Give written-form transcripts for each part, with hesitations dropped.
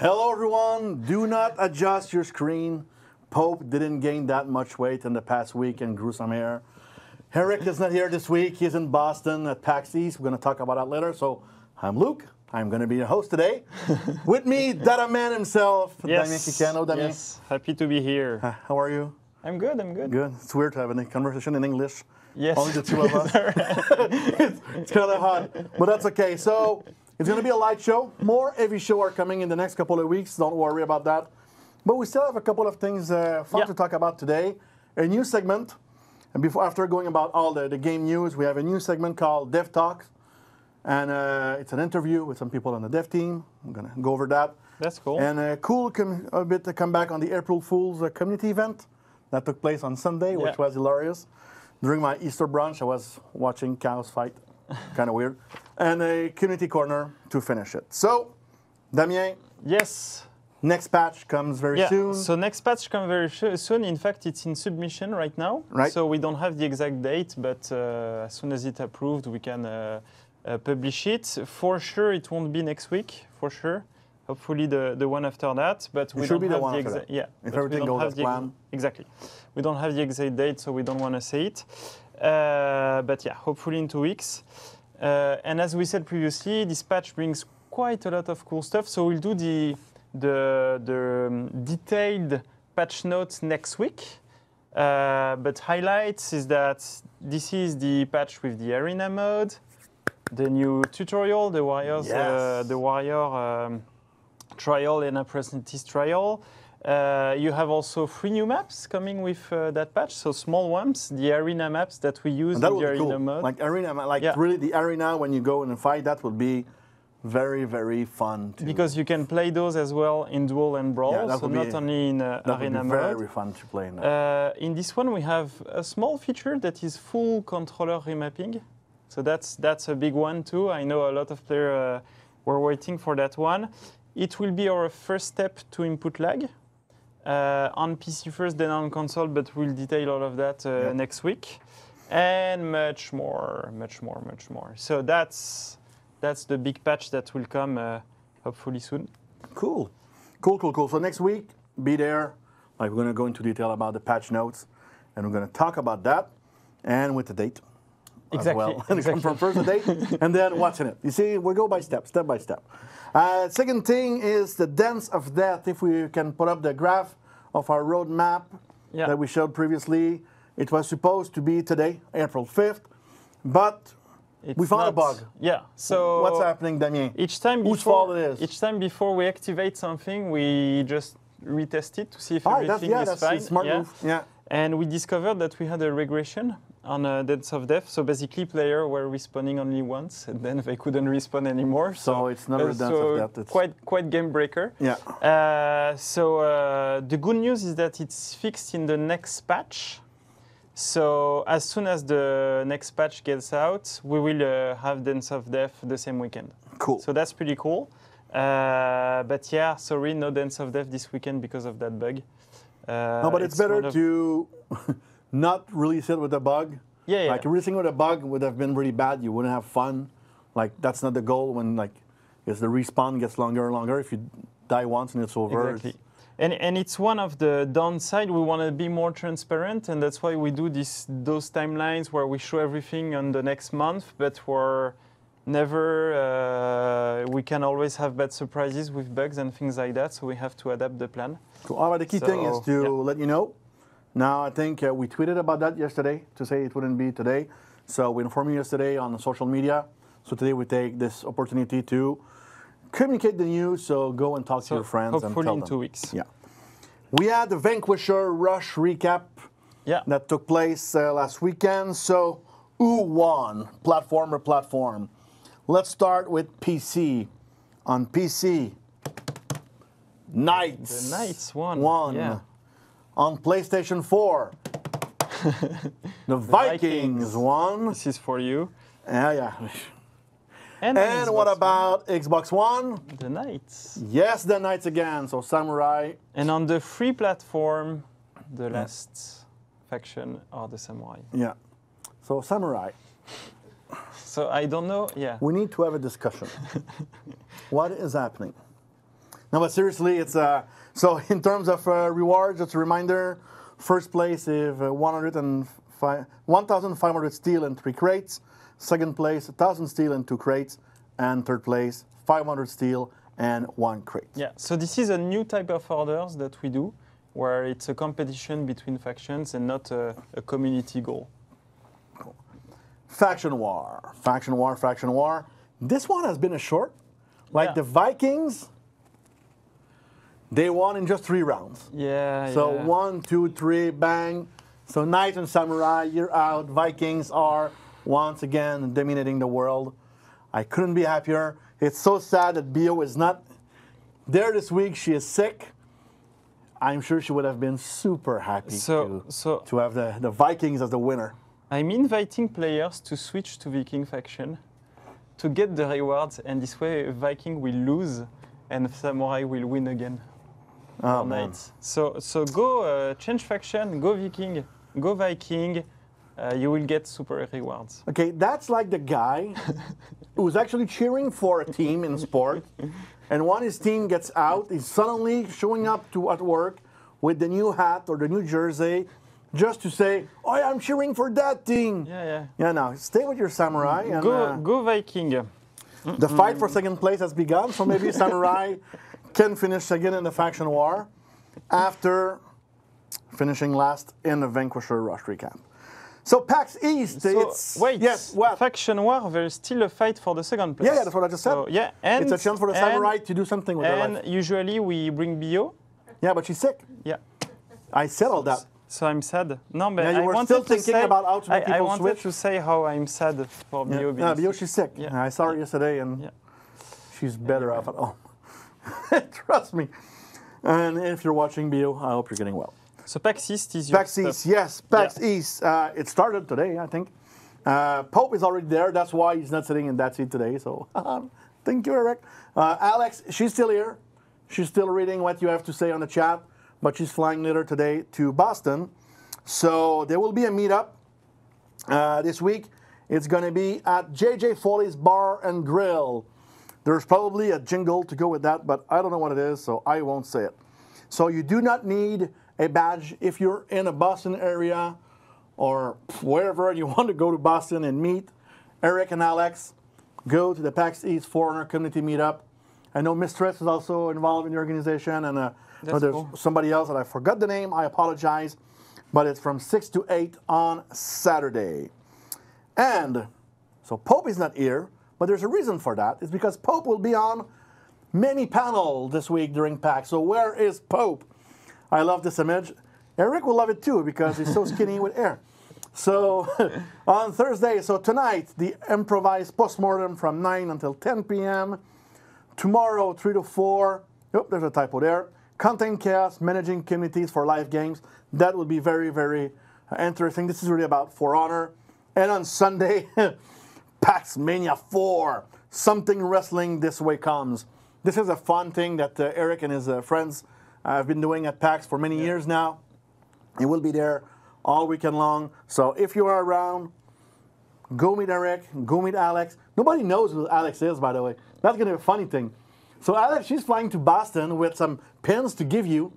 Hello, everyone. Do not adjust your screen. Pope didn't gain that much weight in the past week and grew some hair. Eric is not here this week. He's in Boston at PAX East. We're going to talk about that later. So I'm Luke. I'm going to be your host today. With me, Data Man himself, Yes. Damien Kikano. Damien. Yes, happy to be here. How are you? I'm good, I'm good. Good. It's weird to have a conversation in English. Yes. Only the two of us. it's kind of hard, but that's okay. So it's going to be a light show. More heavy show are coming in the next couple of weeks. Don't worry about that. But we still have a couple of things fun to talk about today. A new segment. And after going about all the game news, we have a new segment called Dev Talks. And it's an interview with some people on the dev team. I'm going to go over that. That's cool. And a bit to come back on the April Fool's community event that took place on Sunday, which was hilarious. During my Easter brunch, I was watching cows fight. Kind of weird. And a community corner to finish it. So, Damien. Yes. Next patch comes very soon. So next patch comes very soon. In fact, it's in submission right now. Right. So we don't have the exact date, but as soon as it's approved, we can publish it. For sure, it won't be next week, for sure. Hopefully the one after that, but we don't have the exact. Yeah, if everything goes as planned. Exactly. We don't have the exact date, so we don't want to say it. But yeah, hopefully in 2 weeks. And as we said previously, this patch brings quite a lot of cool stuff. So we'll do the detailed patch notes next week. But highlights is that this is the patch with the arena mode, the new tutorial, the warriors, the warrior trial and apprentice trial. You have also 3 new maps coming with that patch, so small ones, the arena maps that we use in the arena mode. Like arena, really the arena when you go in and fight, that would be very, very fun. Because you can play those as well in duel and brawl, so not only in arena mode. Very fun to play in that. In this one, we have a small feature that is full controller remapping. So that's a big one too. I know a lot of players were waiting for that one. It will be our first step to input lag. On PC first, then on console, but we'll detail all of that next week. And much more. So that's the big patch that will come hopefully soon. Cool. So next week, be there. Like we're going to go into detail about the patch notes, and we're going to talk about that, and with the date. Exactly. As well. And confirm first the date, and then what's in it. You see, we go by step by step. Second thing is the Dance of Death. If we can put up the graph of our roadmap that we showed previously, it was supposed to be today, April 5th, but we found a bug. Yeah. So what's happening, Damien? Whose fault it is? Each time before we activate something, we just retest it to see if everything is fine. That's a smart move. Yeah. And we discovered that we had a regression on Dance of Death. So basically, players were respawning only once, and then they couldn't respawn anymore. So it's not a Dance of Death. It's quite game breaker. Yeah. So the good news is that it's fixed in the next patch. So as soon as the next patch gets out, we will have Dance of Death the same weekend. Cool. So that's pretty cool. But yeah, sorry, no Dance of Death this weekend because of that bug. No, but it's better to not release it with a bug. Yeah. Like releasing with a bug would have been really bad. You wouldn't have fun. Like that's not the goal. When as the respawn gets longer and longer, if you die once and it's over. Exactly. And it's one of the downside. We want to be more transparent, and that's why we do those timelines where we show everything on the next month, but we're never. We can always have bad surprises with bugs and things like that, so we have to adapt the plan. Cool. But the key thing is to let you know. Now, I think we tweeted about that yesterday to say it wouldn't be today. So we informed you yesterday on social media. So today we take this opportunity to communicate the news. So go and talk to your friends and tell them. Hopefully in 2 weeks. Yeah. We had the Vanquisher Rush recap that took place last weekend. So who won? Platform. Let's start with PC. On PC, Knights. The Knights won. Yeah. On PlayStation 4, the Vikings won. This is for you. Yeah. And what about Xbox One? The Knights. Yes, the Knights again. So Samurai. And on the free platform, the last faction are the Samurai. Yeah. So Samurai. So I don't know. Yeah. We need to have a discussion. What is happening? No, but seriously, it's so in terms of rewards, just a reminder: first place is 1,500 steel and 3 crates. Second place, 1,000 steel and 2 crates, and third place, 500 steel and 1 crate. Yeah. So this is a new type of orders that we do, where it's a competition between factions and not a community goal. Faction war, faction war, faction war. This one has been a short. Like the Vikings, they won in just 3 rounds. Yeah. So yeah. 1, 2, 3, bang. So Knights and Samurai, you're out. Vikings are once again dominating the world. I couldn't be happier. It's so sad that Bio is not there this week. She is sick. I'm sure she would have been super happy to have the Vikings as the winner. I'm inviting players to switch to Viking faction to get the rewards, and this way Viking will lose and Samurai will win again. Oh, Knights. So go change faction, go Viking, go Viking. You will get super rewards. Okay, that's like the guy who's actually cheering for a team in sport, and when his team gets out, he's suddenly showing up at work with the new hat or the new jersey, just to say, "Oh, yeah, I'm cheering for that team." Yeah. Yeah, no, stay with your Samurai. And, go Viking. The fight for second place has begun, so maybe Samurai can finish again in the faction war after finishing last in the Vanquisher Rush recap. So PAX East, it's... Wait, yes, what? faction war, there is still a fight for the second place. Yeah, that's what I just said. So, yeah, and, it's a chance for the Samurai to do something with their life. And usually we bring Bio. Yeah, but she's sick. Yeah. I said all that. So I'm sad. No, but yeah, you were still thinking about how to make people switch. I wanted to say how I'm sad for Bio. Yeah, Bio, she's sick. Yeah. I saw her yesterday, and she's better off at home. Trust me. And if you're watching Bio, I hope you're getting well. So PAX East is your PAX East, yes, PAX East. It started today, I think. Pope is already there. That's why he's not sitting in that seat today. So thank you, Eric. Alex, she's still here. She's still reading what you have to say on the chat, but she's flying later today to Boston. So there will be a meetup this week. It's going to be at JJ Foley's Bar and Grill. There's probably a jingle to go with that, but I don't know what it is, so I won't say it. So you do not need a badge if you're in a Boston area or wherever you want to go to Boston and meet Eric and Alex. Go to the PAX East Foreigner Community Meetup. I know Mistress is also involved in the organization, and there's somebody else that I forgot the name. I apologize, but it's from 6 to 8 on Saturday. And so Pope is not here, but there's a reason for that. It's because Pope will be on many panels this week during PAX. So where is Pope? I love this image. Eric will love it too because he's so skinny with hair. So on Thursday, so tonight, the improvised postmortem from 9 until 10 p.m. Tomorrow, 3 to 4. Oh, there's a typo there. Content Chaos, managing communities for live games. That will be very, very interesting. This is really about For Honor. And on Sunday, PAX Mania 4. Something Wrestling This Way Comes. This is a fun thing that Eric and his friends have been doing at PAX for many years now. He will be there all weekend long. So if you are around, go meet Eric, go meet Alex. Nobody knows who Alex is, by the way. That's going to be a funny thing. So Alex, she's flying to Boston with some pins to give you.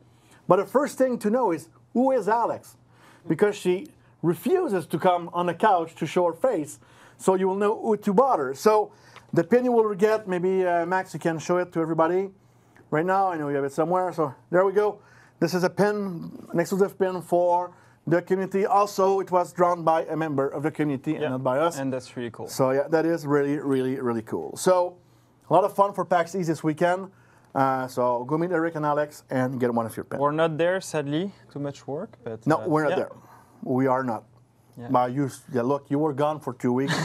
But the first thing to know is, who is Alex? Because she refuses to come on the couch to show her face. So you will know who to bother. So the pin you will get, maybe Max, you can show it to everybody. Right now, I know you have it somewhere. So there we go. This is a pin, an exclusive pin for the community. Also, it was drawn by a member of the community and not by us. And that's really cool. So yeah, that is really, really, really cool. So a lot of fun for PAX East this weekend. So go meet Eric and Alex and get one of your pins. We're not there, sadly. Too much work. But no, we're not there. We are not. Yeah. Look, you were gone for 2 weeks.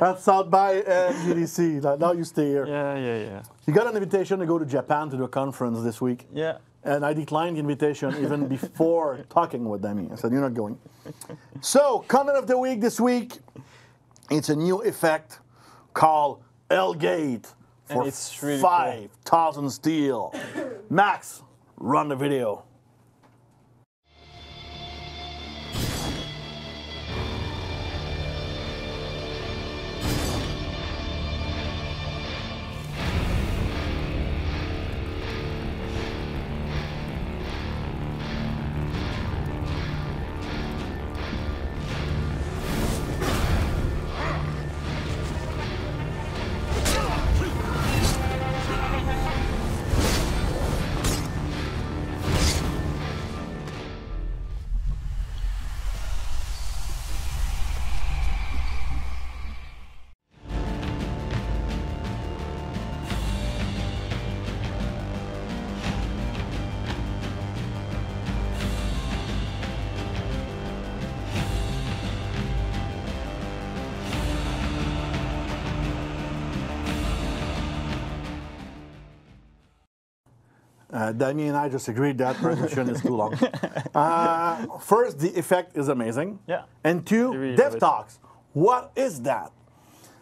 At South by and GDC. Now you stay here. Yeah. You got an invitation to go to Japan to do a conference this week. Yeah. And I declined the invitation even before talking with them. I said, you're not going. So, content of the week this week, it's a new effect called L-Gate for really 5,000 cool. steel. Max, run the video. Damien and I just agreed that presentation is too long. First, the effect is amazing. Yeah. And two, Really Dev love it. Talks. What is that?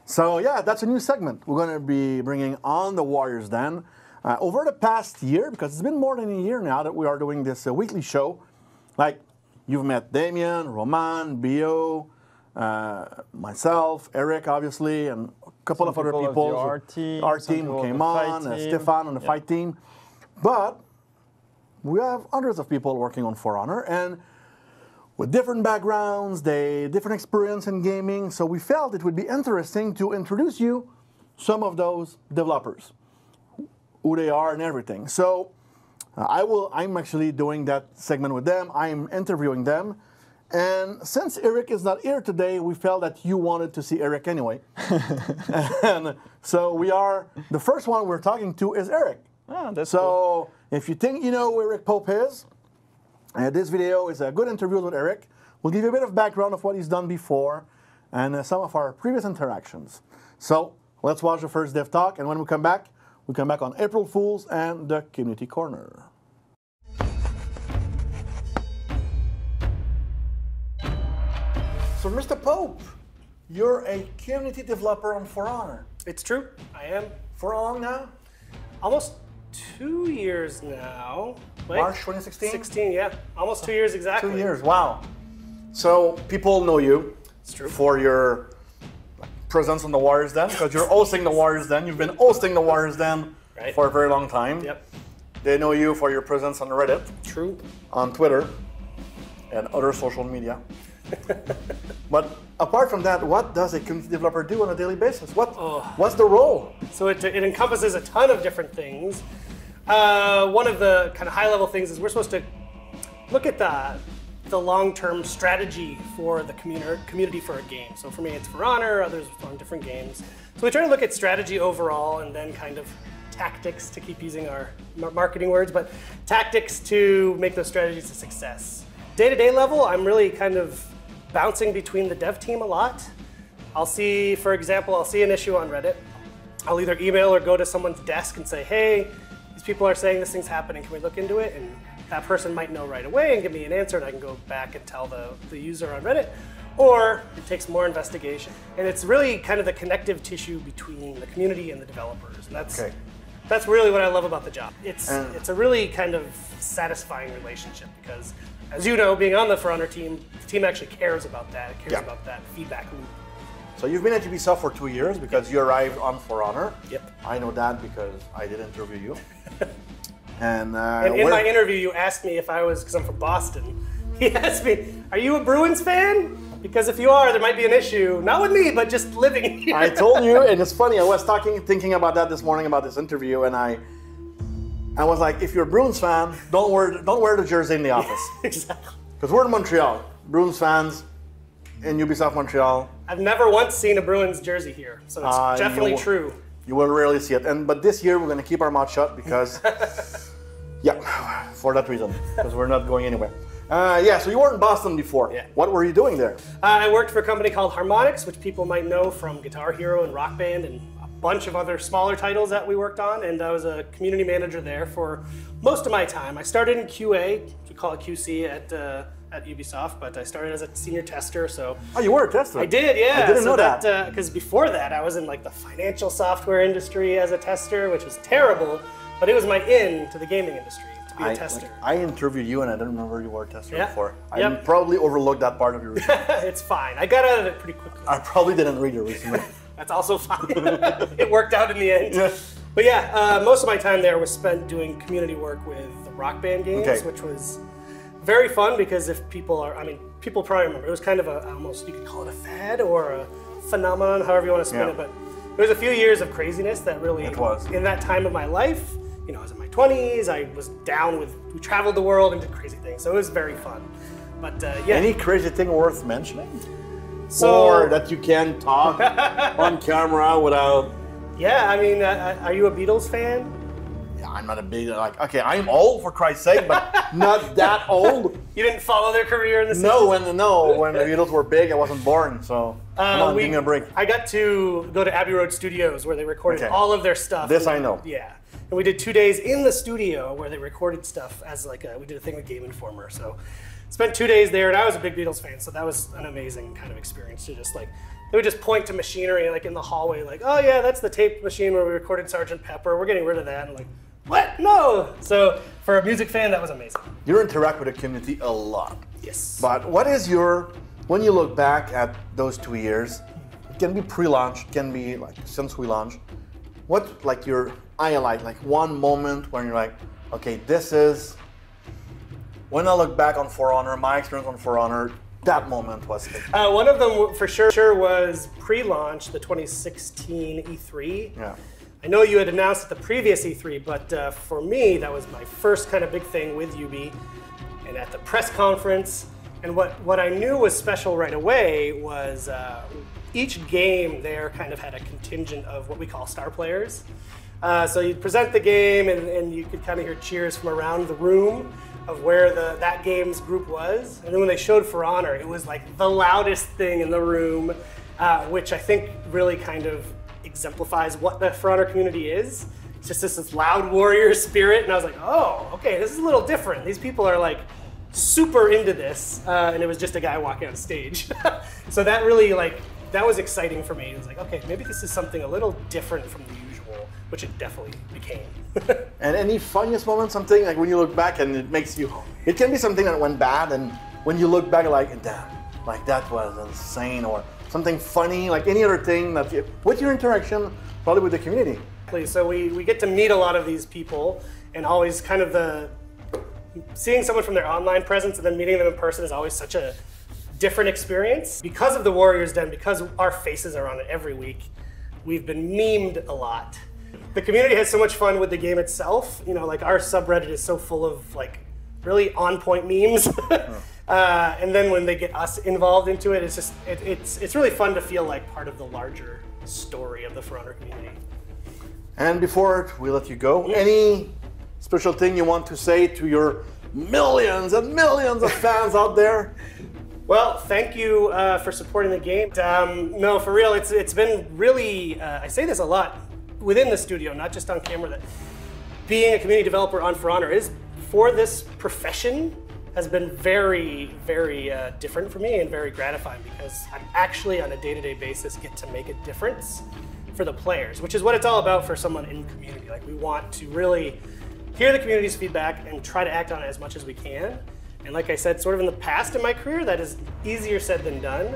So yeah, that's a new segment we're going to be bringing on the Warriors Den. Over the past year, because it's been more than a year now that we are doing this weekly show, like you've met Damien, Roman, Bio, myself, Eric, obviously, and a couple of other people. Our team who came on, Stefan on the fight team. But we have hundreds of people working on For Honor, and with different backgrounds, different experience in gaming. So we felt it would be interesting to introduce you some of those developers, who they are and everything. So I'm actually doing that segment with them. I'm interviewing them. And since Eric is not here today, we felt that you wanted to see Eric anyway. And so the first one we're talking to is Eric. Oh, that's so cool. If you think you know who Eric Pope is, this video is a good interview with Eric. We'll give you a bit of background of what he's done before and some of our previous interactions. So let's watch the first Dev Talk, and when we come back on April Fools and the Community Corner. So Mr. Pope, you're a community developer on For Honor. It's true, I am. For how long now? Almost 2 years now. Wait, March 2016? 16, yeah. Almost 2 years exactly. 2 years, wow. So people know you It's true. for your presence on the Warriors Den, because you're hosting the Warriors Den. You've been hosting the Warriors Den Right. for a very long time. Yep, They know you for your presence on Reddit, true. on Twitter, and other social media. But apart from that, what does a community developer do on a daily basis? What's the role? So it encompasses a ton of different things. One of the kind of high-level things is we're supposed to look at the long-term strategy for the community for a game. So for me, it's For Honor, others on different games. So we try to look at strategy overall and then kind of tactics, to keep using our marketing words, but tactics to make those strategies a success. Day-to-day level, I'm really kind of bouncing between the dev team a lot. For example, I'll see an issue on Reddit. I'll either email or go to someone's desk and say, hey, these people are saying this thing's happening, can we look into it? And that person might know right away and give me an answer, and I can go back and tell the user on Reddit. Or it takes more investigation. And it's really kind of the connective tissue between the community and the developers. And that's really what I love about the job. It's a really kind of satisfying relationship because, as you know, being on the For Honor team, the team actually cares about that. It cares about that feedback loop. So you've been at Ubisoft for 2 years because you arrived on For Honor. Yep. I know that because I did interview you. And in my interview, you asked me if I was, because I'm from Boston, he asked me, are you a Bruins fan? Because if you are, there might be an issue. Not with me, but just living here. I told you, and it's funny, I was thinking about that this morning about this interview, and I was like, if you're a Bruins fan, don't wear the jersey in the office. Exactly. Because we're in Montreal. Bruins fans in Ubisoft Montreal. I've never once seen a Bruins jersey here, so it's definitely true. You will rarely see it. But this year we're going to keep our mouth shut because, yeah, for that reason, because we're not going anywhere. So you were in Boston before. Yeah. What were you doing there? I worked for a company called Harmonix, which people might know from Guitar Hero and Rock Band and a bunch of other smaller titles that we worked on, and I was a community manager there for most of my time. I started in QA, we call it QC at Ubisoft, but I started as a senior tester, so... Oh, you were a tester? I did, yeah. I didn't know that. Because before that, I was in like the financial software industry as a tester, which was terrible, but it was my in to the gaming industry. Be a tester. I interviewed you and I didn't remember you were a tester before. Yep. I probably overlooked that part of your resume. It's fine. I got out of it pretty quickly. I probably didn't read your resume. That's also fine. It worked out in the end. Yeah. But yeah, most of my time there was spent doing community work with the Rock Band games, which was very fun because if people people probably remember, it was kind of almost, you could call it a fad or a phenomenon, however you want to spin it, but there was a few years of craziness that really, in that time of my life, you know, I was in my 20s, I was we traveled the world and did crazy things, so it was very fun. But yeah. Any crazy thing worth mentioning? Or that you can talk on camera without... Yeah, I mean, are you a Beatles fan? I'm not a big, like, okay, I'm old for Christ's sake, but not that old. You didn't follow their career in the 60s? When the Beatles were big, I wasn't born, so come on, give me a break. I got to go to Abbey Road Studios where they recorded all of their stuff. This I know. Yeah. And we did 2 days in the studio where they recorded stuff as like we did a thing with Game Informer. So spent 2 days there, and I was a big Beatles fan, so that was an amazing kind of experience to just like, they would just point to machinery like in the hallway, like, oh yeah, that's the tape machine where we recorded Sgt. Pepper. We're getting rid of that. And I'm like, what? No. So for a music fan, that was amazing. You interact with the community a lot. Yes. But what is when you look back at those 2 years, it can be pre-launch, it can be like since we launched, what like your highlight, like one moment when you're like, okay, this is, when I look back on For Honor, my experience on For Honor, that moment was it. One of them for sure was pre-launch, the 2016 E3. Yeah. I know you had announced at the previous E3, but for me, that was my first kind of big thing with UB. And at the press conference, and what I knew was special right away was each game there kind of had a contingent of what we call star players. So you'd present the game, and you could kind of hear cheers from around the room of where that game's group was. And then when they showed For Honor, it was like the loudest thing in the room, which I think really kind of exemplifies what the For Honor community is. It's just this loud warrior spirit, and I was like, oh, okay, this is a little different. These people are like super into this, and it was just a guy walking on stage. So that really that was exciting for me. It was like, okay, maybe this is something a little different from the usual, which it definitely became. And any funniest moment, something like when you look back and it makes you, it can be something that went bad, and when you look back, like, damn, like that was insane, or something funny, like any other thing that with your interaction, probably with the community. So we get to meet a lot of these people, and always kind of seeing someone from their online presence and then meeting them in person is always such a different experience. Because of the Warriors Den, because our faces are on it every week, we've been memed a lot. The community has so much fun with the game itself. You know, like our subreddit is so full of like really on-point memes. And then when they get us involved into it, it's just it's really fun to feel like part of the larger story of the For Honor community. And before we let you go, any special thing you want to say to your millions and millions of fans out there? Well, thank you for supporting the game. No, for real, it's been really, I say this a lot within the studio, not just on camera, that being a community developer on For Honor is, for this profession, has been very, very different for me and very gratifying, because I'm actually on a day-to-day basis get to make a difference for the players, which is what it's all about for someone in community. Like, we want to really hear the community's feedback and try to act on it as much as we can. And like I said, sort of in the past in my career, that is easier said than done.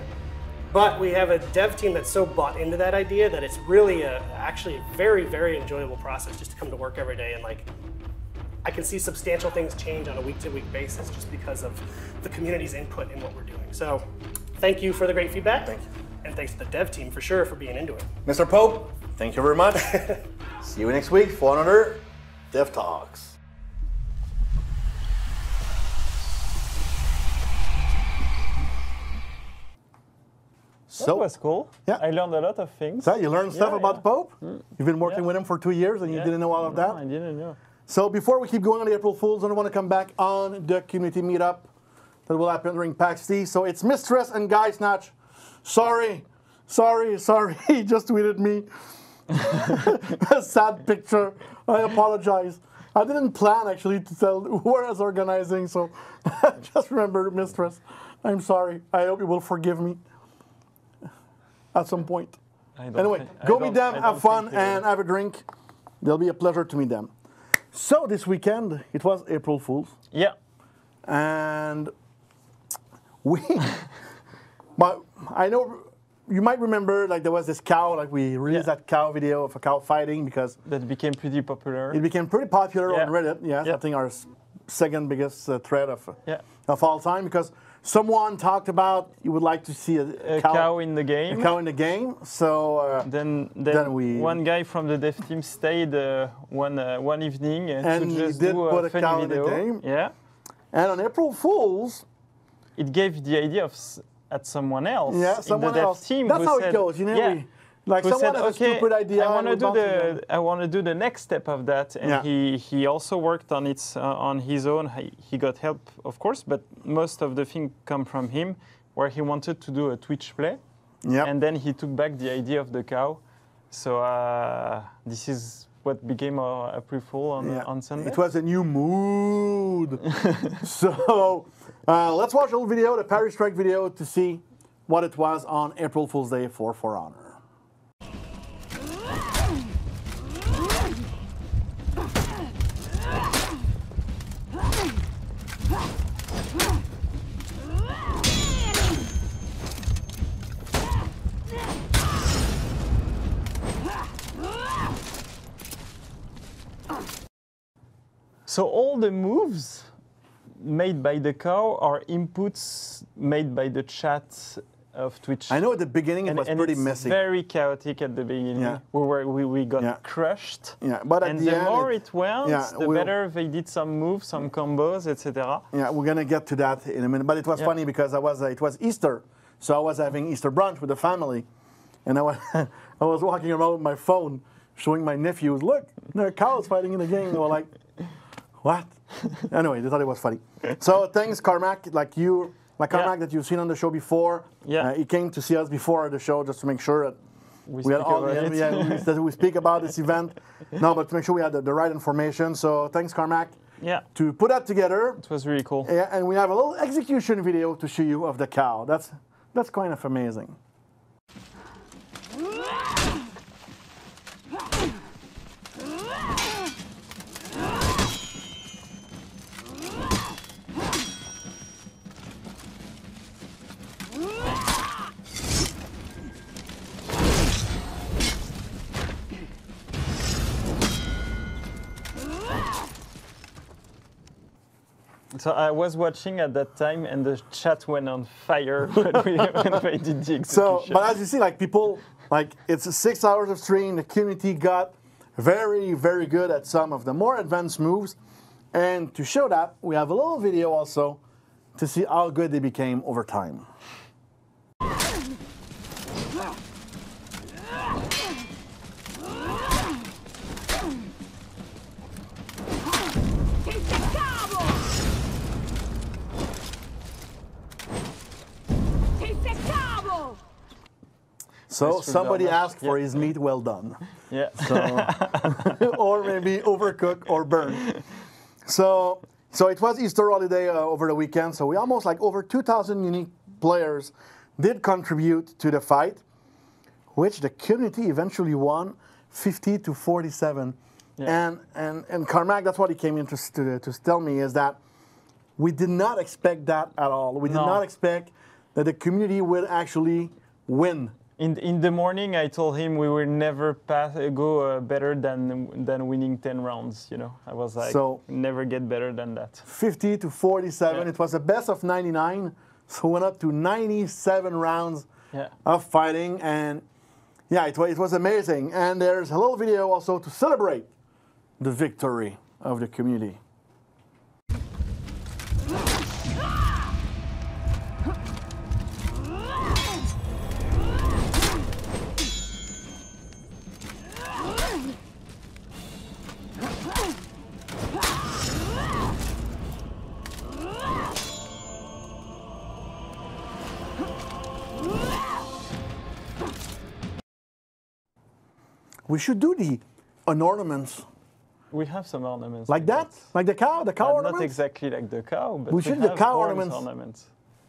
But we have a dev team that's so bought into that idea that it's really actually a very, very enjoyable process just to come to work every day, and like, I can see substantial things change on a week-to-week basis just because of the community's input in what we're doing. So thank you for the great feedback. Thank you. And thanks to the dev team for sure for being into it. Mr. Pope, thank you very much. See you next week for another Dev Talks. That was cool. Yeah. I learned a lot of things. So you learned stuff about the Pope? You've been working with him for 2 years and you didn't know all of that? No, I didn't know. So before we keep going on the April Fools, I want to come back on the community meetup that will happen during PAX D. So it's Mistress and Guy Snatch. Sorry. He just tweeted me a sad picture. I apologize. I didn't plan actually to tell who I was organizing, so just remember, Mistress, I'm sorry. I hope you will forgive me at some point. Anyway, go meet them, have fun, and have a drink. It'll be a pleasure to meet them. So this weekend, it was April Fool's. Yeah. And but I know you might remember, like, there was this cow, like we released that cow video of a cow fighting because that became pretty popular. It became pretty popular on Reddit. Yes, I think our second biggest thread of all time, because someone talked about you would like to see a cow in the game. A cow in the game. So then one guy from the dev team stayed one evening and to just did do put a funny cow video. In the game. Yeah. And on April Fools, it gave the idea of at someone else. Yeah, someone in the else. Dev team. That's who how said, it goes. You know, Like who someone said, has a okay, stupid idea. I want to and do we bounce it I want to do the next step of that, and Yeah. he also worked on it on his own. He got help, of course, but most of the thing come from him, where he wanted to do a Twitch play, Yep. and then he took back the idea of the cow. So this is what became a April Fool on Sunday. It was a new mood. So let's watch a little video, the Paris Strike video, to see what it was on April Fool's Day for Honor. So all the moves made by the cow are inputs made by the chat of Twitch. I know at the beginning it was pretty it's messy. very chaotic at the beginning. Yeah. We got Yeah. crushed. Yeah, but at And the the end, more it went, the we'll- better they did some moves, some combos, etc. Yeah, we're gonna get to that in a minute. But it was Yeah. funny because it was Easter, so I was having Easter brunch with the family, and I was I was walking around with my phone, showing my nephews, look, there are cows fighting in the game. They were like, what? Anyway, they thought it was funny. So thanks, Carmack, Carmack that you've seen on the show before. Yeah. He came to see us before the show just to make sure that We we had speak all about it. that we speak about this event. No, but to make sure we had the right information. So thanks, Carmack, Yeah, to put that together. it was really cool. Yeah, and we have a little execution video to show you of the cow. That's kind of amazing. So I was watching at that time, and the chat went on fire when they did the execution. So, but as you see, like people, like it's 6 hours of stream. The community got very, very good at some of the more advanced moves, and to show that, we have a little video also to see how good they became over time. So Mr. somebody Bernard, asked for yeah. his meat well done. Yeah. So, or maybe overcooked or burned. So it was Easter holiday over the weekend. So we almost like over 2,000 unique players did contribute to the fight, which the community eventually won 50-47. Yeah. And Carmack, that's what he came in to tell me, is that we did not expect that at all. We did No. not expect that the community would actually win. In the morning, I told him we will never go better than winning 10 rounds. You know, I was like, So- never get better than that. 50-47. Yeah. It was a best of 99, so went up to 97 rounds Yeah. of fighting, and yeah, it was amazing. And there's a little video also to celebrate the victory of the community. We should do the ornaments We have some ornaments like that, like the cow ornaments. Not exactly like the cow, but We should do have cow horns ornaments.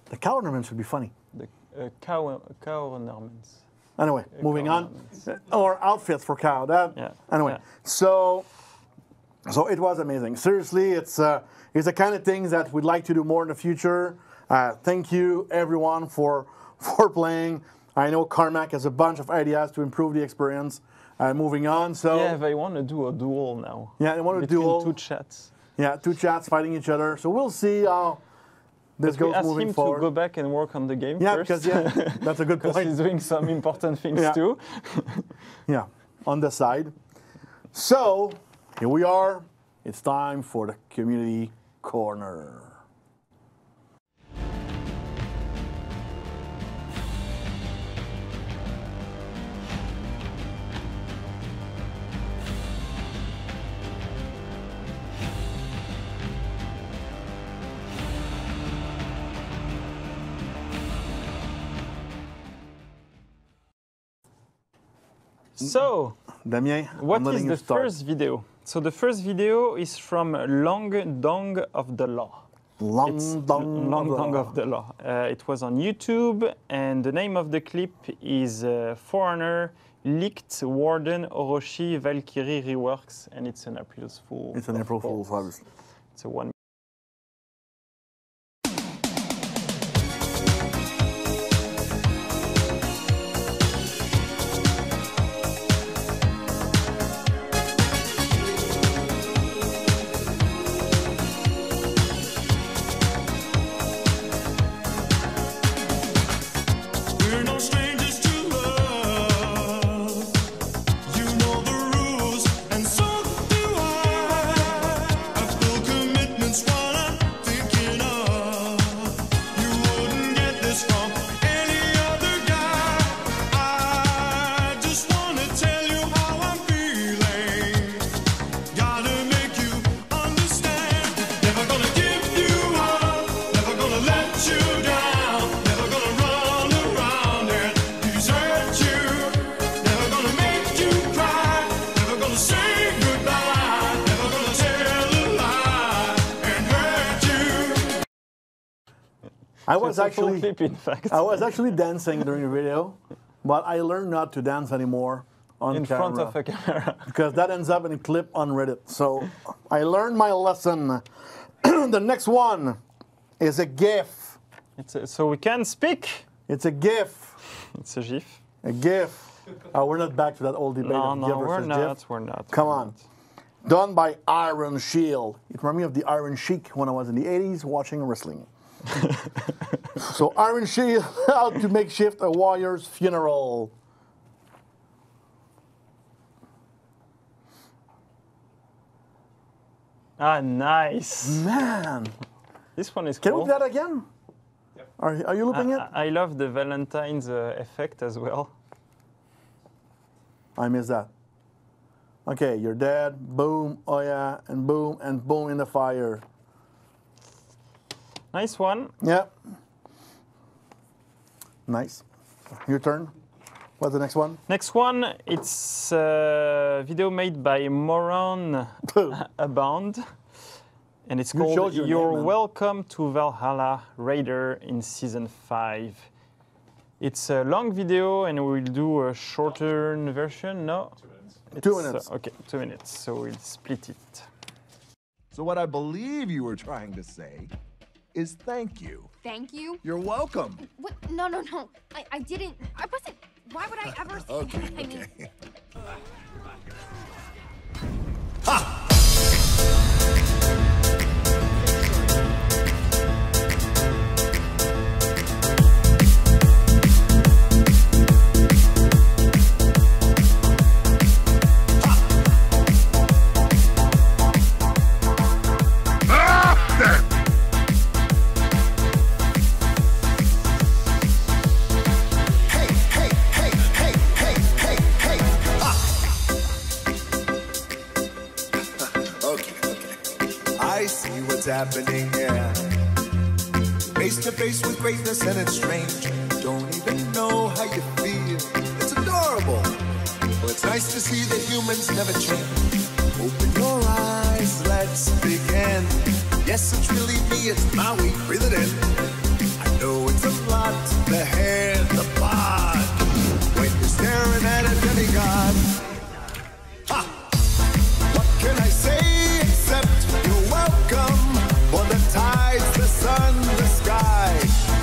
The cow ornaments would be funny. The cow ornaments. Anyway, moving cow on. ornaments. Or outfits for cow. That. Yeah. Anyway, Yeah. so it was amazing. Seriously, it's the kind of things that we'd like to do more in the future. Thank you everyone for playing. I know Carmack has a bunch of ideas to improve the experience. Moving on, so Yeah, they want to do a duel now. yeah, they want to Between duel. two chats. Yeah, two chats fighting each other. So we'll see how this We goes asked moving him forward. to go back and work on the game Yeah, first. because that's a good Because point. he's doing some important things Yeah. too. Yeah, on the side. So here we are. It's time for the community corner. So, Damien, what I'm is letting the you start. first video? So the first video is from Long Dong of the Law. Long Dong of the Law. It was on YouTube, and the name of the clip is Foreigner Leaked Warden Orochi Valkyrie Reworks, and it's an April Fool. It's an April Fool's, obviously. It's a one. We're no strangers to love. You know the rules, and so do I. I feel commitment's what I'm thinking of. You wouldn't get this from any other guy. I just wanna tell you how I'm feeling. Gotta make you understand. Never gonna give you up. Never gonna let you down. Never gonna run around and desert you. Never gonna make you cry. Never gonna say goodbye. Never gonna tell a lie and hurt you. I was It's a full actually clip, in fact. I was actually dancing during the video, but I learned not to dance anymore on in camera front of a camera. because that ends up in a clip on Reddit. So I learned my lesson. The next one is a GIF. So we can speak. It's a GIF. It's a GIF. A GIF. We're not back to that old debate No, of no, GIF we're versus not. GIF. We're not. Come we're on. not. Done by Iron Shield. It reminded me of the Iron Sheik when I was in the 80s watching wrestling. So Iron Shield how to makeshift a warrior's funeral. Ah, nice. Man, This one is can cool. we do that again? Are you looping it? I love the Valentine's effect as well. I missed that. Okay, you're dead. Boom, oh yeah, and boom in the fire. Nice one. Yeah. Nice. Your turn. What's the next one? Next one, it's a video made by Moron Abound. And it's You called showed your You're name, man. Welcome to Valhalla Raider in Season 5. It's a long video, and we'll do a shorter version. No? 2 minutes. Okay, 2 minutes. So we'll split it. So what I believe you were trying to say is thank you. Thank you? You're welcome. What? No. I didn't. I wasn't. Why would I ever say Okay, that? I mean, okay. I see what's happening here. Face to face with greatness and it's strange. Don't even know how you feel. It's adorable. Well, it's nice to see that humans never change. Open your eyes, let's begin. Yes, it's really me, it's Maui, breathe it in. I know it's a lot, the hair, the bod. When you're staring at a demigod. Ha! What can I say except you're welcome? For the tides, the sun, the sky.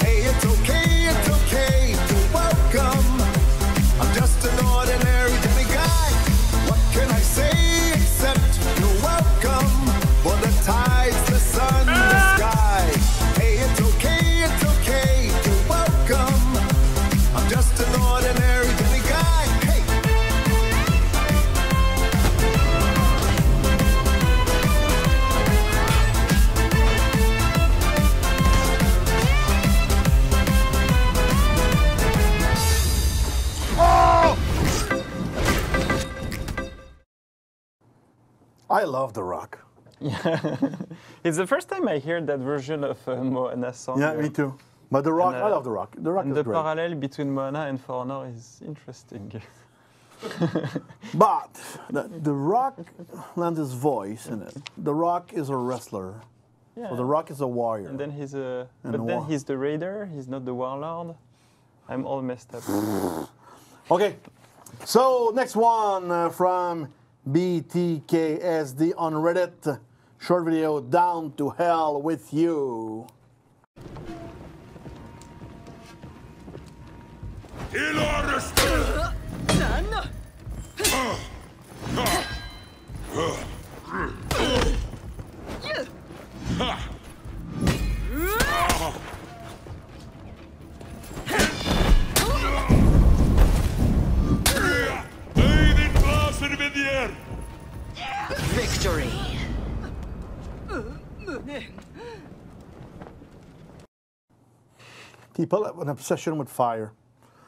Hey, it's okay, you're welcome. I'm just an ordinary demiguy. What can I say except you're welcome? For the tides, the sun, the sky. Hey, it's okay, you're welcome. I'm just an ordinary demiguy. Hey. I love The Rock. It's the first time I hear that version of Moana song. Yeah, me too. But The Rock, And, I love The Rock. The Rock And is the great. parallel between Moana and For Honor is interesting. But the Rock lends his voice in it. The Rock is a wrestler. Yeah. So the Rock is a warrior. And then he's a. And But a then war- he's the raider. He's not the warlord. I'm all messed up. Okay. So next one from BTKSD on Reddit. Short video, down to hell with you. Il order Bathing blasted him in the air. Victory. People have an obsession with fire.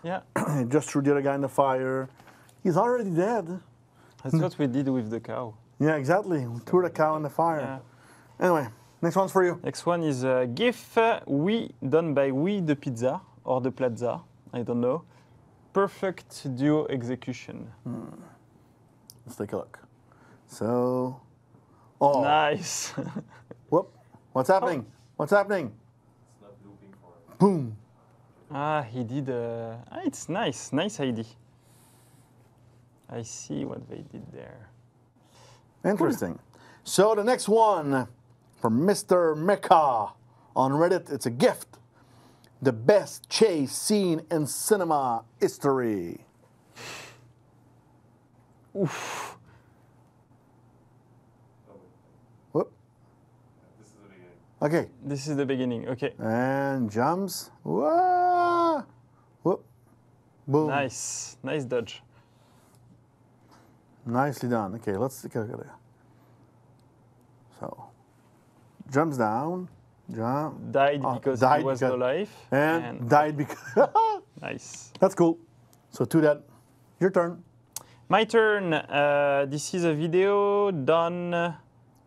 Yeah. Just threw the other guy in the fire. He's already dead. That's what we did with the cow. Yeah, exactly. We threw the cow in the fire. Yeah. Anyway, next one's for you. Next one is a GIF done by We the Pizza or the Plaza. I don't know. Perfect duo execution. Let's take a look. So, oh, Nice. whoop. What's happening? What's happening? Boom. He did. It's nice. Nice idea. I see what they did there. Interesting. So the next one from Mr. Mecha on Reddit. It's a gift. The best chase scene in cinema history. Oof. Whoop. Okay. This is the beginning. Okay. And jumps. Whoa. Whoop. Boom. Nice. Nice dodge. Nicely done. Okay, let's take a look at it. So, jumps down, jump, Died because died he was because- alive. and died because. Nice. That's cool. So, to that, your turn. My turn. This is a video done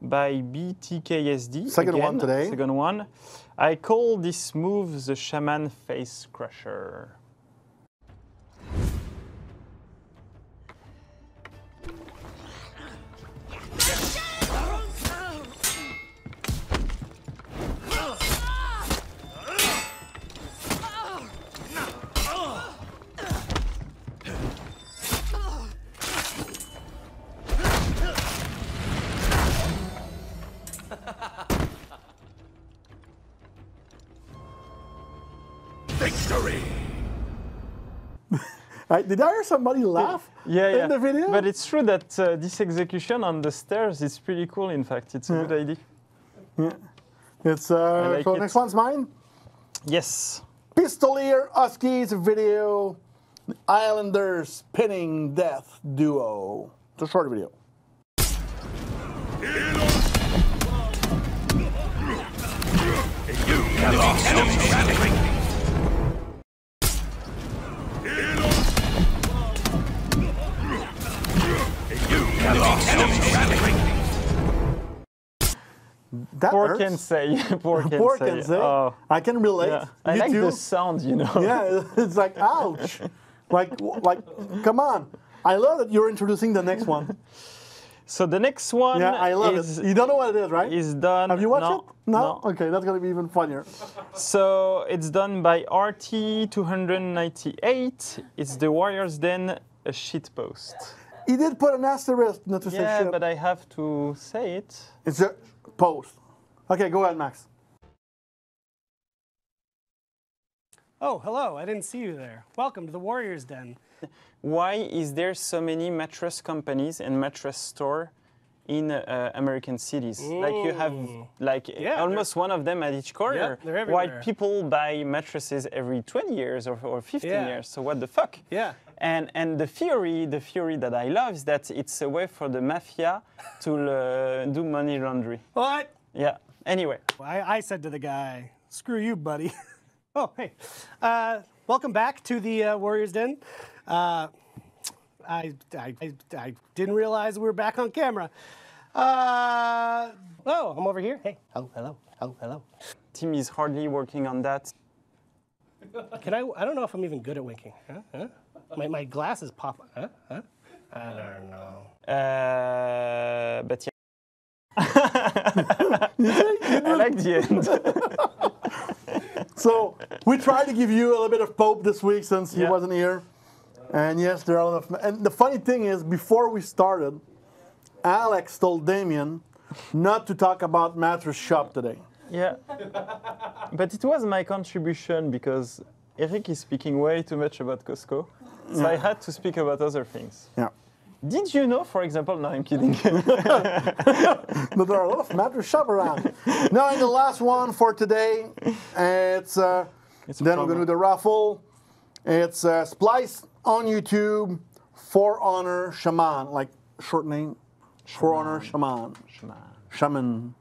by BTKSD. Second one today. Second one. I call this move the Shaman Face Crusher. Victory. Did I hear somebody laugh Yeah, in the video? But it's true that this execution on the stairs is pretty cool. In fact, it's a good idea. It's like so it. next one's mine. Yes. Pistolier Huskies video. Islanders pinning death duo. It's a short video. That Poor hurts. can say. Poor can Poor say. can say. Oh, I can relate. yeah. I You like too. the sound, you know. Yeah, it's like ouch. like, come on. I love that you're introducing the next one. So the next one Yeah, I love is, it. You don't know what it is, right? is done. Have you watched no, it? No? Okay, that's gonna be even funnier. So it's done by RT298. It's the Warriors Den, a shitpost. He did put an asterisk, not to say Yeah, shit. but I have to say it. It's a post. Okay, go ahead, Max. Oh, hello. I didn't see you there. Welcome to the Warriors Den. Why is there so many mattress companies and mattress store in American cities? Like you have like Yeah, almost one of them at each corner. they're Why everywhere. people buy mattresses every 20 years or 15 Yeah. years? So what the fuck? Yeah. And the theory that I love is that it's a way for the mafia to do money laundry. What? Yeah. Anyway, I said to the guy, screw you, buddy. Oh, hey. Welcome back to the Warriors Den. I didn't realize we were back on camera. Oh, I'm over here. Hey. Oh, hello. Oh, hello. team is hardly working on that. Can I don't know if I'm even good at winking. Huh? My glasses pop. Huh? I don't know. But yeah. I like the end. So we tried to give you a little bit of Pope this week since he Yeah. wasn't here. And yes, there are a lot of. And the funny thing is, before we started, Alex told Damien not to talk about Mattress Shop today. Yeah. But it was my contribution because Eric is speaking way too much about Costco. So I had to speak about other things. Yeah. Did you know, for example, no, I'm kidding. But there are a lot of Mattress Shop around. Now, in the last one for today, it's then we're going to do the raffle. It's Splice on YouTube, For Honor Shaman, like short name, For Honor Shaman. Shaman.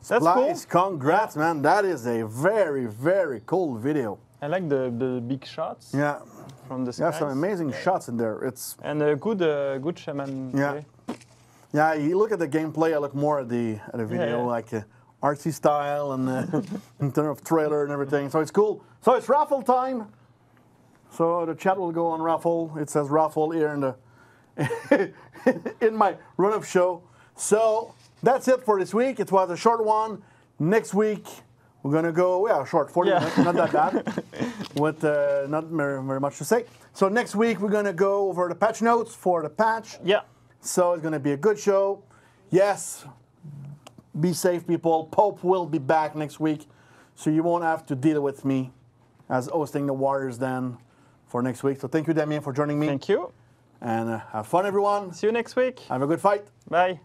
That's Splice, cool. congrats, man. That is a very, very cool video. I like the big shots Yeah. from the You have some skies. amazing shots in there. It's And a good shaman Yeah. play. Yeah, you look at the gameplay, I look more at the video, yeah. like artsy style and in terms of trailer and everything. So it's cool. So it's raffle time. So the chat will go on raffle. It says raffle here in the in my run-up show. So that's it for this week. It was a short one. Next week we're gonna go short 40 minutes, not that bad. With not very much to say. So next week we're gonna go over the patch notes for the patch. Yeah. So it's going to be a good show. Yes, be safe, people. Pope will be back next week, so you won't have to deal with me as hosting the Warriors then for next week. So thank you, Damien, for joining me. Thank you. And have fun, everyone. See you next week. Have a good fight. Bye.